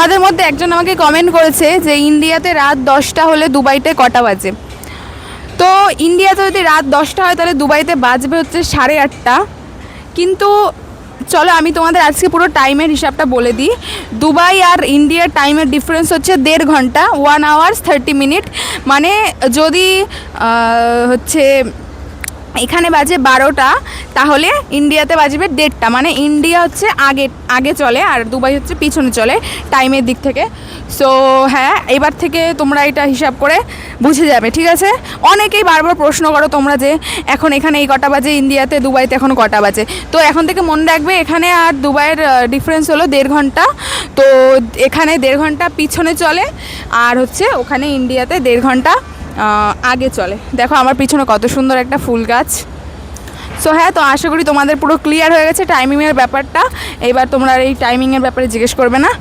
তোমাদের মধ্যে একজন আমাকে কমেন্ট করেছে যে ইন্ডিয়াতে রাত 10টা হলে দুবাইতে কটা বাজে। তো ইন্ডিয়াতে যদি রাত 10টা হয় তাহলে দুবাইতে বাজবে হচ্ছে 8:30। কিন্তু চলো আমি তোমাদের আজকে পুরো টাইমের হিসাবটা বলে দিই। দুবাই আর ইন্ডিয়ার টাইমের ডিফারেন্স হচ্ছে 1.5 ঘন্টা, 1 hours 30 minutes। মানে যদি হচ্ছে এখানে বাজে 12টা তাহলে ইন্ডিয়াতে বাজবে 1:30। মানে ইন্ডিয়া হচ্ছে আগে আগে চলে আর দুবাই হচ্ছে পিছনে চলে টাইমের দিক থেকে। সো হ্যাঁ, এবার থেকে তোমরা এটা হিসাব করে বুঝে যাবে, ঠিক আছে? অনেকেই বারবার প্রশ্ন করো তোমরা যে এখন এখানে এই কটা বাজে, ইন্ডিয়াতে দুবাইতে এখন কটা বাজে। তো এখন থেকে মনে রাখবে এখানে আর দুবাইয়ের ডিফারেন্স হলো 1.5 ঘন্টা। তো এখানে 1.5 ঘন্টা পিছনে চলে আর হচ্ছে ওখানে ইন্ডিয়াতে 1.5 ঘন্টা আগে চলে। দেখো আমার পিছনে কত সুন্দর একটা ফুল গাছ। সো হ্যাঁ, তো আশা করি তোমাদের পুরো ক্লিয়ার হয়ে গেছে টাইমিংয়ের ব্যাপারটা। এবার তোমরা এই টাইমিংয়ের ব্যাপারে জিজ্ঞেস করবে না।